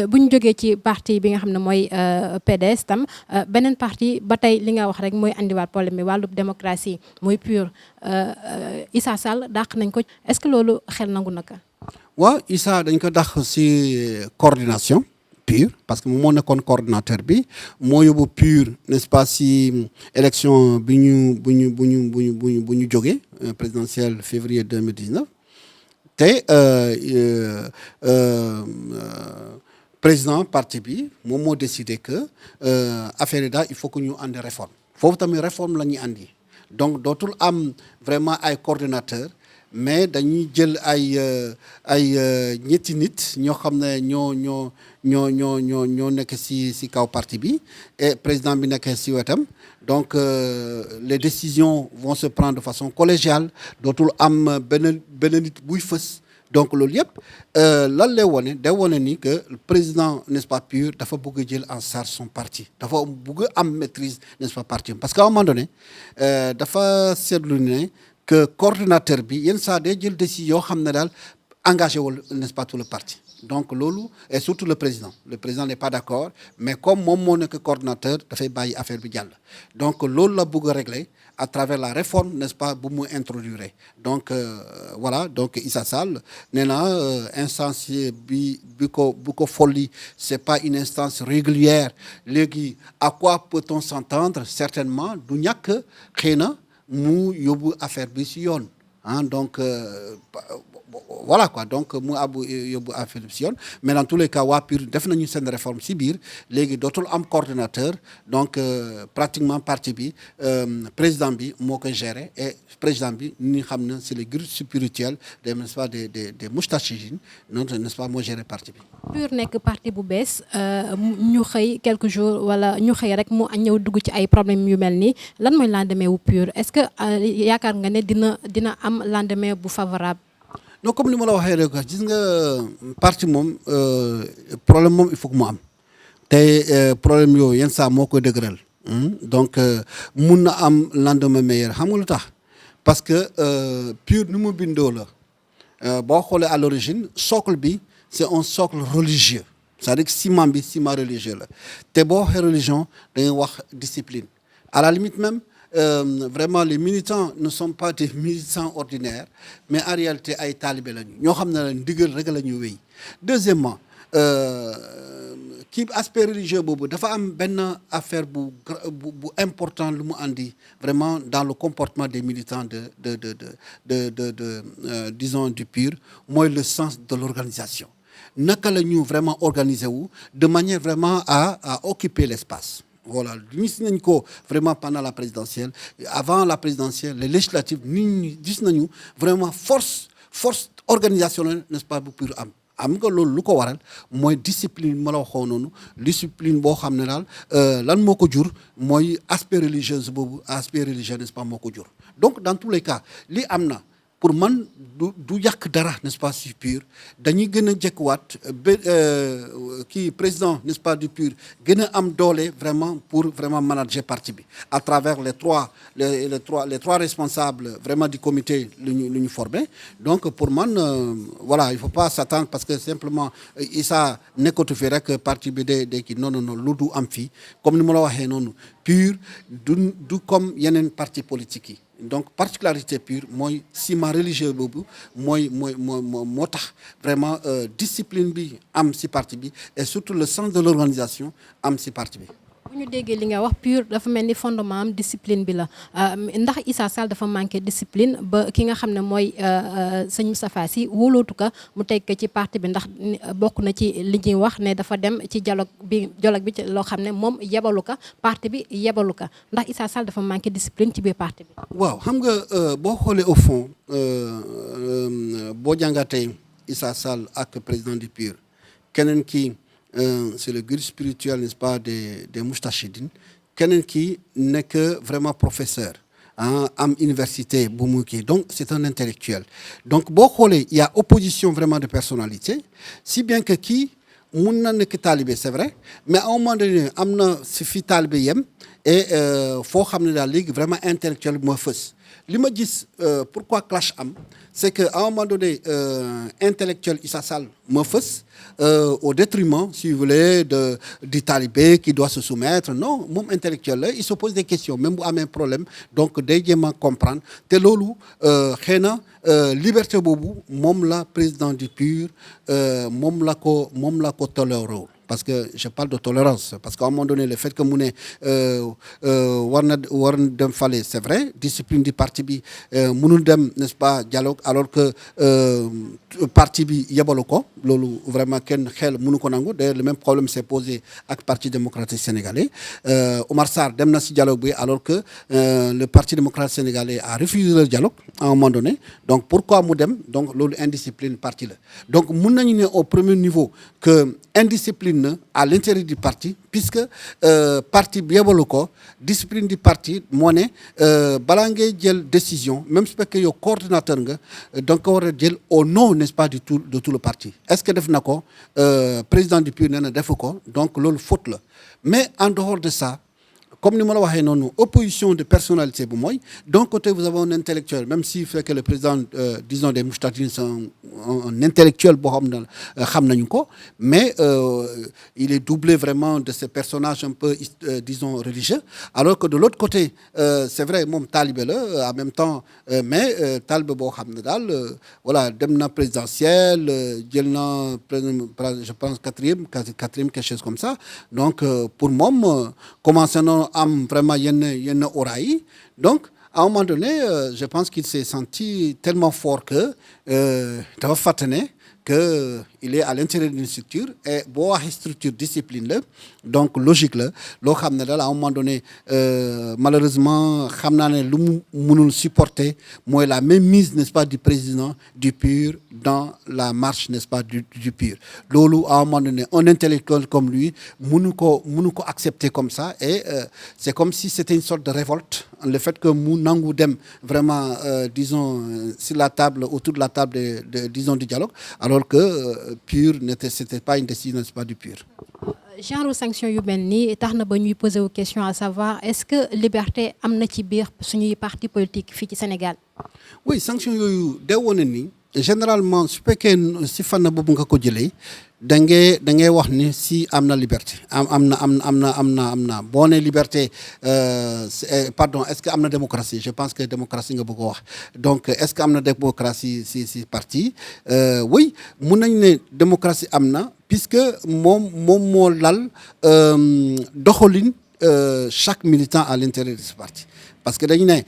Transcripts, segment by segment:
bu ñu jógee ci parti bi nga xam ne mooy PDS tam beneen parti ba tey li nga wax rek mooy andiwaat problème bi wàllu démocratie mooy PUR Issa Sall dàq nañ ko est-ce que loolu xel nangu naka. waaw Issa dañ ko dàq ci coordination PUR parce que moom moo nekkoon coordinateur bi moo yóbbu PUR n'est-ce pas ci élection bu ñu jógee présidentielle février 2019 te président parti bi moom moo décidé que affaire yi daal il faut que ñu andi réforme foofu tamit réforme la ñuy andi donc dootul am vraiment ay coordonnateur mais dañuy jël ay ñetti nit ñoo xam ne ñoo nekk ci kaw parti bi et président bi nekk ci wetam donc les décisions vont se prendre de façon collégiale dootul am benn nit buy fës donc loolu yëpp lan lay wone day wone ni que le président n'est-ce pas PUR dafa bëgg a jël en charge son parti dafa bëgg am maîtrise n'est-ce pas parti parce qu'à un moment donné dafa seetlu ne que coordonnateur bi yenn saa day jël décision yoo xam ne daal engagé wul n'est-ce pas tout le parti donc loolu et surtout le président n'est pas d'accord mais comme moom moo nekk coordonnateur dafay bàyyi affaire bi jàll donc loolu la bëgg a régler à travers la réforme n'est-ce pas bu mu introduire donc voilà donc Issa Sall nee na instance bu ko folli c'est pas une instance régulière léegi à quoi peut-on s'entendre certainement du ñàkk xëy na mu yóbbu affaire bi ci yoon donc voilà quoi donc mu yóbbu affaire bi ci yoon mais dans tous les cas waa PUR def nañu seen réforme ci biir léegi dootul am coordonnateur donc pratiquement parti bi président bi moo koy gérer et président bi ni xam na c'est le guide spirituel des n'est-ce pas des moustachidines noonu n'est-ce pas moo gérer parti bi. PUR nekk parti bu bees ñu xëy quelques jours wala ñu xëy rek mu ñëw dugg ci ay problèmes yu mel nii lan mooy lendemain wu PUR est-ce que yaakaar nga ne dina am lendemain bu favorable. donc comme ni ma la waxee rek gis nga parti moom problème moom il faut que mu am te problème yooyu yenn saa moo koy dëgëral donc mun na am lendemain meilleur xam nga lu tax parce que PUR ni mu bindoo la boo xoolee à l'origine socle bi c'est un socle religieux c'est-à-dire que ciment bi ciment religieux la te boo waxee religion da ngay wax discipline à la limite même vraiment les militants ne sont pas des militants ordinaires mais en réalité ay talibé lañu ñoo xam ne la ndigal rek la ñuy wéy deuxièmement kii aspect religieux boobu dafa am benn affaire bu important lu mu andi vraiment dans le comportement des militants disons du PUR mooy le sens de l'organisation naka la ñu vraiment organiser wu de manière vraiment à occuper l'espace. Voilà gis nañ ko vraiment pendant la présidentielle avant la présidentielle les législatives nit ñi gis nañu vraiment force organisationnelle n'est-ce pas bu PUR am nga loolu lu ko waral mooy discipline ma la waxoon noonu discipline boo xam ne daal lan moo ko jur mooy aspect religieux boobu aspect religieux n'est-ce pas moo ko jur donc dans tous les cas li am na pour man du yàq dara n'est-ce pas si PUR dañuy gën a jekkuwaat ba kii président n'est-ce pas du PUR gën a am doole vraiment pour vraiment manager parti bi à travers les trois responsables vraiment du comité lu ñu formé donc pour man voilà il faut pas s'attendre parce que simplement Issa nekkatu fi rek parti bi de kii non lu du am fii comme ni ma la waxee noonu PUR du comme yeneen parti politique yi donc particularité PUR mooy ciment religieux boobu moo tax vraiment discipline bi am ci parti bi et surtout le sens de l'organisation am ci parti bi. bu ñu déggee li nga wax PUR dafa mel ni fondement am discipline bi la ndax Issa Sall dafa manqué discipline ba ki nga xam ne mooy sëñ Moustapha Sy wóolootu ko mu teg ko ci parti bi ndax bokk na ci li ñuy wax ne dafa dem ci dialogue bi ci loo xam ne moom yebalu ko parti bi yebalu ko ndax Issa Sall dafa manqué discipline ci biir parti bi. waaw xam nga boo xoolee au fond boo jàngatee Issa Sall ak président du PUR keneen ki. C'est le guide spirituel n'est-ce pas des moustachidines keneen ki nekk vraiment professeur am université bu mu kii donc c'est un intellectuel donc boo xoolee il y a opposition vraiment de personnalité si bien que kii mun na nekk talibé c'est vrai mais à un moment donné am na si fi talibé yem et foo xam ne daal léegi vraiment intellectuel bi moo fës li ma gis pourquoi clash am c'est que à un moment donné intellectuel Issa Sall moo fës au détriment si vous voulez du talibé qui doit se soumettre non moom intellectuel la il se pose des questions même bu amee problème donc day jéem a comprendre te loolu xëy na liberté boobu moom la président du PUR moom la ko toléré parce que je parle de tolérance parce qu'à un moment donné le fait que mu ne war na dem fale c'est vrai discipline du parti bi mënul dem n'est-ce pas dialogue alors que parti bi yebalu ko loolu vraiment kenn xel mënu ko nangu d'ailleurs le même problème s'est posé ak parti démocratique sénégalais Omar Sarr dem na si dialogue bi alors que le parti démocratique sénégalais a refusé le dialogue à un moment donné donc pourquoi mu dem donc loolu indiscipline parti la donc mën nañu ne au premier niveau que indiscipline à l'intérieur du parti puisque parti bi yebalu ko discipline du parti moo ne balaa ngay jël décision même su fekkee yow coordinateur nga donc war a jël au nom n'est-ce pas de tout le parti est-ce que def na ko président du PUR nee na defu ko donc loolu faute la mais en dehors de ça comme ni ma la waxee noonu opposition de personnalité bu mooy d'un côté vous avez un intellectuel même si fait que le président disons des Moustarchidine c'est un intellectuel boo xam nañu ko mais il est doublé vraiment de ces personnages un peu disons religieux alors que de l'autre côté c'est vrai moom talibé la en même temps mais talibé boo xam ne daal voilà dem na présidentielle jël na je pense quatrième quelque chose comme ça donc pour moom commencé na am vraiment yenn aura yi donc à un moment donné je pense qu'il s'est senti tellement fort que dafa fàtte ne que il est à l'intérieur d'une structure et boo waxee structure discipline la donc logique la loo xam ne daal à un moment donné malheureusement xam naa ne lu mu mënul supporter mooy la même mise n'est-ce pas du président du PUR dans la marche n'est-ce pas du PUR loolu à un moment donné un intellectuel comme lui mënu ko accepter comme ça et c'est comme si c'était une sorte de révolte le fait que mu nangu dem vraiment disons sur la table autour de la table disons du dialogue alors que PUR c'était pas une décision n'est-ce pas du PUR. Genre sanction yu mel nii tax na ba ñuy poser wu question à savoir est-ce que liberté am na ci biir suñuy parti politique fii ci Sénégal. oui sanction yooyu day wone ni généralement su fekkee si fànn boobu nga ko jëlee da ngay wax ni si am na liberté am na boo nee liberté pardon est-ce que am na démocratie je pense que démocratie nga bëgg a wax donc est-ce que am na démocratie si parti oui mun nañ ne démocratie am na puisque moom moo lal doxalin chaque militant à l'intérieur de ce parti parce que dañu ne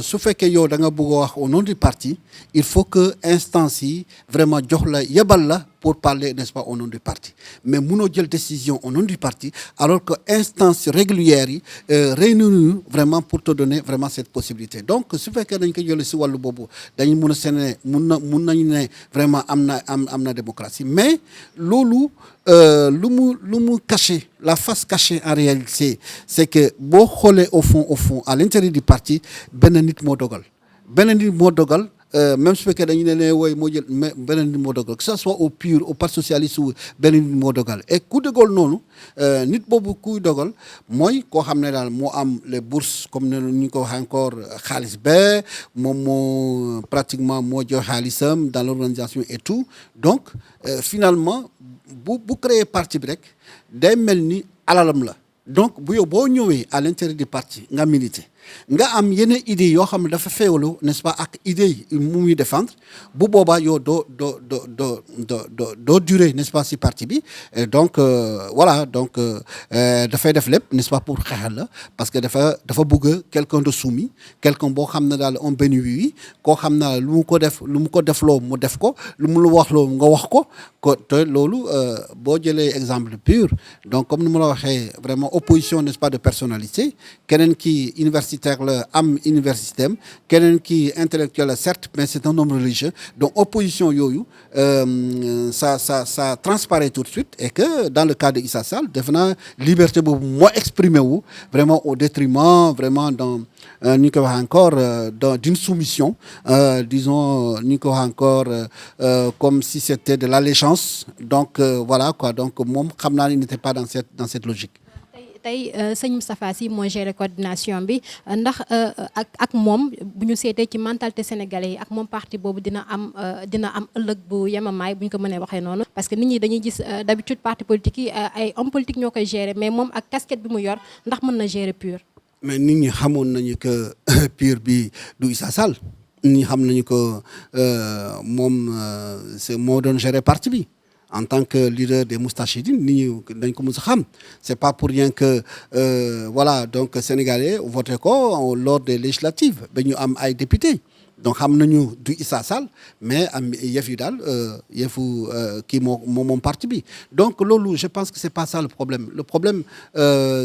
su fekkee yow da nga bëgg a wax au nom du parti il faut que instance yi vraiment jox la yebal la pour parler n'est-ce pas au nom du parti mais mënoo jël décision au nom du parti alors que instance régulière yi réunir vraiment pour te donner vraiment cette possibilité donc su fekkee dañ ko jëlee si wàllu boobu dañu mën a sene mun nañu ne vraiment am na démocratie mais loolu lu mu caché la face cachée en réalité c'est que boo xoolee au fond à l'intérieur du parti benn nit moo dogal même su fekkee dañu ne wooy moo jël beneen nit moo dogal que ça soit au PUR au parti socialiste ou beneen nit moo dogal et ku dogal noonu nit boobu kuy dogal mooy koo xam ne daal moo am les bourses comme ne ñu ko waxee encore xaalis ba moom moo pratiquement moo jox xaalisam dans l'organisation et tout donc finalement bu créer parti bi rek day mel ni alalam la donc bu yow boo ñëwee à l'intérieur du parti nga militer nga am yenn idées yoo xam ne dafa feewlu n'est-ce pas ak idées yi mu muy défendre bu boobaa yow doo durer n'est-ce pas si parti bi donc voilà donc dafay def lépp n'est-ce pas pour xeexal la parce que dafa bëgg quelqu'un de soumis quelqu'un boo xam ne daal un béni oui koo xam ne lu mu ko defloo mu def ko lu mu la waxloo nga wax ko te loolu boo jëlee exemple pur donc comme ni ma la waxee vraiment opposition n'est-ce pas de personnalité keneen ki universitaire la am université am keneen ki intellectuel la certes mais c'est un homme religieux donc opposition yooyu ça transparaît tout de suite et que dans le cas de Issa Sall defe naa liberté boobu moo exprimé wu vraiment au détriment vraiment dans ni ñu ko wax encore d'une soumission disons ni ñu ko wax encore comme si c'était de l'allégeance donc voilà quoi donc moom xam naa il n'était pas dans cette logique. tey sëñ Moustapha Sy moo géré coordination bi ndax ak moom bu ñu seetee ci mentalité sénégalais yi ak moom parti boobu dina am ëllëg bu yemamaay bu ñu ko mënee waxee noonu. parce que nit ñi dañuy gis d'habitude parti politique yi ay hommes politiques ñoo koy gérer mais moom ak casquette bi mu yor ndax mën na gérer PUR. mais nit ñi xamoon nañu que PUR bi du Issa Sall nit ñi xam nañu que moom c'est moo doon gérer parti bi. En tant que leader des Moustachidines nit ñi dañ ko mës a xam c'est pas pour rien que voilà donc sénégalais voté ko lors des législatives ba ñu am ay députés donc xam nañu du Issa Sall mais am yëf yi daal yëfu kii moom parti bi donc loolu je pense que c'est pas ça le problème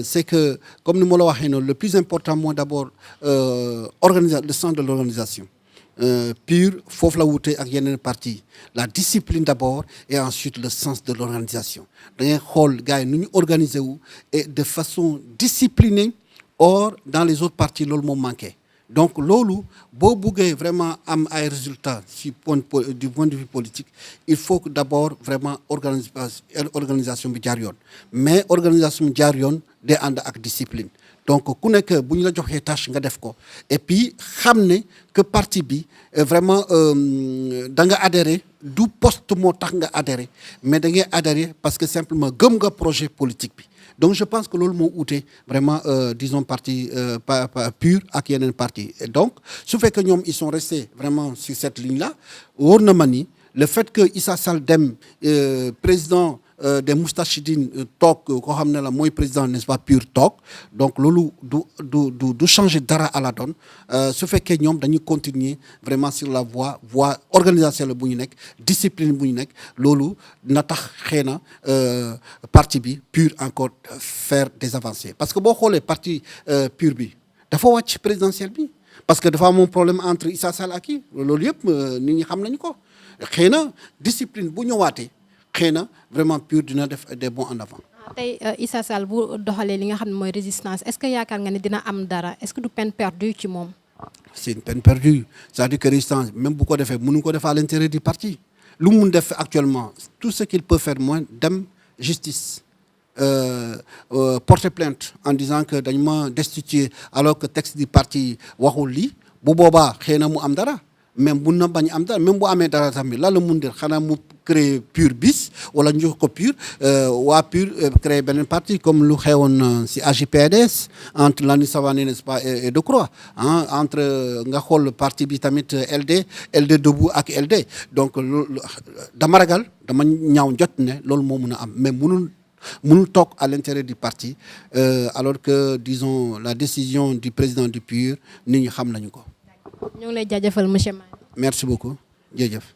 c'est que comme ni ma la waxee noonu le plus important mooy d'abord le sens de l'organisation. PUR foofu la wute ak yeneen parti la discipline d'abord et ensuite le sens de l'organisation da ngay xool gars yi nu ñu organiser wu et de façon disciplinée. Or dans les autres partis loolu moom manqué donc loolu boo buggee vraiment am ay résultats du point de vue politique il faut que d'abord vraiment organisation bi jaar yoon mais organisation bi jaar yoon day ànd ak discipline. donc ku nekk bu ñu la joxee tâche nga def ko et puis xam ne que parti bi vraiment da nga adhérer du poste moo tax nga adhérer mais da ngay adhérer parce que simplement gëm nga projet politique bi donc je pense que loolu moo ute vraiment disons parti PUR ak yeneen parti et donc su fekkee ñoom ils sont restés vraiment sur cette ligne là wóor na ma ni le fait que Issa Sall dem président des Moustachidines toog koo xam ne la mooy président n'est-ce pas PUR toog donc loolu du changer dara à la donne su fekkee ñoom dañuy continuer vraiment sur la voie organisationnelle bu ñu nekk discipline bu ñu nekk loolu na tax xëy na parti bi PUR encore faire des avancées parce que boo xoolee parti PUR bi dafa wàcc présidentiel bi parce que dafa amoon problème entre Issa Sall ak kii loolu yëpp nit ñi xam nañu ko xëy na discipline bu ñëwaatee xëy na vraiment PUR dina def des bons en avant. tey Issa Sall bu doxalee li nga xam ne mooy résistance est-ce que yaakaar nga ne dina am dara est-ce que du peine perdue ci moom. c'est une peine perdue c'est-à-dire que résistance même bu ko defee mënuñu ko def à l'intérieur du parti lu mu mun def actuellement tout ce qu'il peut faire mooy dem justice porter plainte en disant que dañ ma destituer alors que texte du parti waxul lii bu boobaa xëy na mu am dara. même mun na bañ am dara même bu amee dara tamit lan la mun de xanaa mu créer PUR bis wala ñu jox ko PUR waa PUR créer beneen parti comme lu xewoon si AJ/PADS entre Landing Savané n'est-ce pas et Decroix entre nga xool parti bi tamit LD Debout ak LD donc loolu dama ragal dama ñaaw jot ne loolu moo mun a am mais mënul toog à l'intérieur du parti alors que disons la décision du président du PUR nit ñi xam nañu ko. ñu ngi lay jaajëfal monsieur Mané. merci beaucoup jërëjëf.